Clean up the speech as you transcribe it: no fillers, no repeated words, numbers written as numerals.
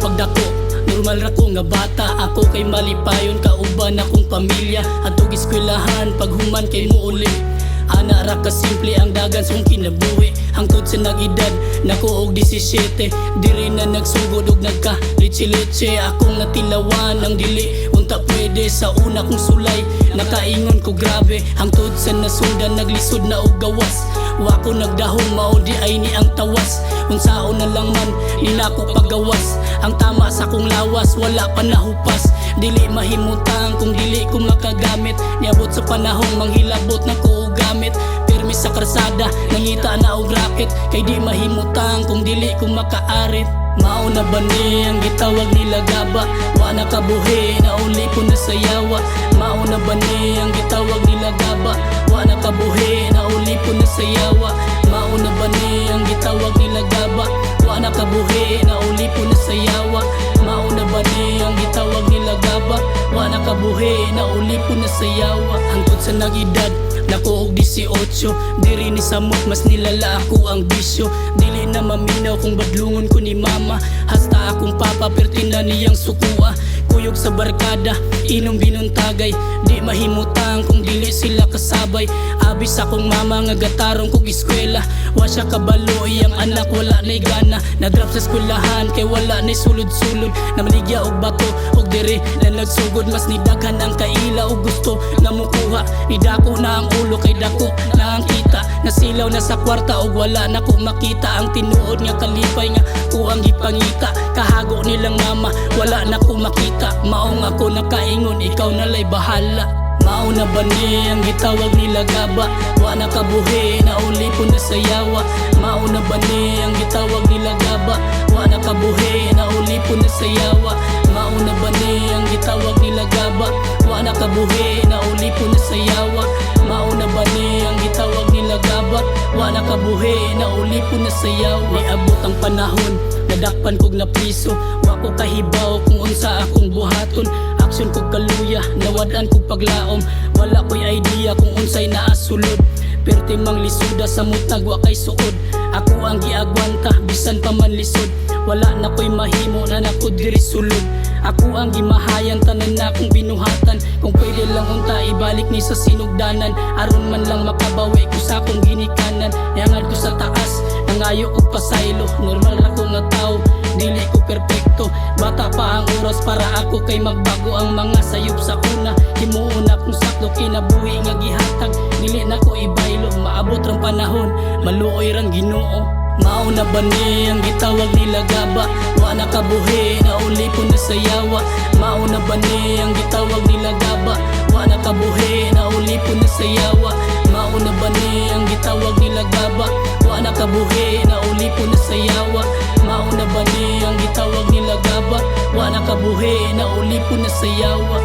pagdako normal ra ko nga bata. Ako kay malipayon kauban akong pamilya. Atog eskwelahan paghuman kay muuli. Ana ra ka simple ang dagan song kinabuhi. Hangtod sa nag-edad nako og 17. Diri na nagsugod og nagka litsi-litsi. Akong natilawan ang dili unta pwede sa una kong sulay. Nakaingon ko grabe hangtod sa nasundan naglisod na og gawas. Wa ko nagdahom mao di ay ni ang tawas. Unsaon na lang man nila ko pagawas. Ang tama sa kong lawas wala pa nahupas. Dili mahimutang kung dili ko makagamit. Niabot sa panahong manghilabot na ko og gamit. Pirmi sa karsada nangita na og racket. Kay di mahimutang kung dili ko makaarit. Mao na ba ni ang gitawag nila gaba? Wa na kabuhi na uli po na sayawa. Mao na ba ni ang gitawag nila gaba? Wa na kabuhi na uli po na sayawa. Mao na ba ni ang gitawag nila gaba? Wa na kabuhi na uli po na sayawa. Mao na ba ni ang gitawag nila gaba? Wa na kabuhi na uli po na sayawa. Hangtod sa nag-edad nako og 18. Diri ni samot mas nilala ako ang bisyo. Dili na maminaw kung badlungon ko ni mama. Hasta akong papa perti na niyang sukua. Kuyog sa barkada, inom binuntagay. Di mahimutang kung dili sila kasabay. Abis akong mama nga gatarong kog eskwela. Wa siya kabalo iyang anak wala nay gana. Nadrap sa eskwelahan kay wala nay sulod-sulod. Namaligya og bato og diri na nagsugod. Mas nidaghan ang kaila og gusto na mukuha. Nidako na ang ulo kay dako na ang kita. Nasilaw na sa kwarta og wala na ko makita. Ang tinuod nga kalipay nga kuang gipangita. Kahago nilang mama wala na ko makita. Maong ako nakaingon ikaw nalay bahala. Mao na ba ni ang gitawag nila gaba? Wa na kabuhi na uli po na sayawa. Mao na ba ni ang gitawag nila gaba? Wa na kabuhi na uli po na sayawa. Mao na ba ni ang gitawag nila gaba? Wa na kabuhi na uli po na sayawa. Mao na ba ni ang gitawag nila gaba? Wa na kabuhi na uli po na sayawa. Niabot ang panahon nadakpan kog na piso. Wa ko kahibaw kung unsa akong buhaton. Aksyon kog kaluya, nawadan kog paglaom. Wala ko'y idea kung unsay naasulod. Perti mang lisuda sa mutag wa kay suod. Ako ang giagwanta, bisan pa man lisod. Wala na ko'y mahimo na nako diri sulod. Ako ang gimahayan tanan na akong binuhatan. Kung pwede lang unta ibalik ni sa sinugdanan. Aron man lang makabawi ko sa akong ginikanan. Yangad ko sa taas, nangayo og pasaylo. Normal ra ko nga tao, dili ko perpekto. Bata pa ang oras para ako kay magbago ang mga sayop sa kuna. Himuon akong sakto kinabuhi nga gihatag. Dili na ko ibaylo, maabot rang panahon, maluoy rang Ginoo. Mao na ba ni ang gitawag nila gaba? Wa na kabuhi na uli po na sayawa. Mao na ba ni ang gitawag nila gaba? Wa na kabuhi na uli po na sayawa. Mao na ba ni ang gitawag nila gaba? Wa na kabuhi na uli po na sayawa. Mao na ba ni ang gitawag nila gaba? Wa na kabuhi na uli po na sayawa.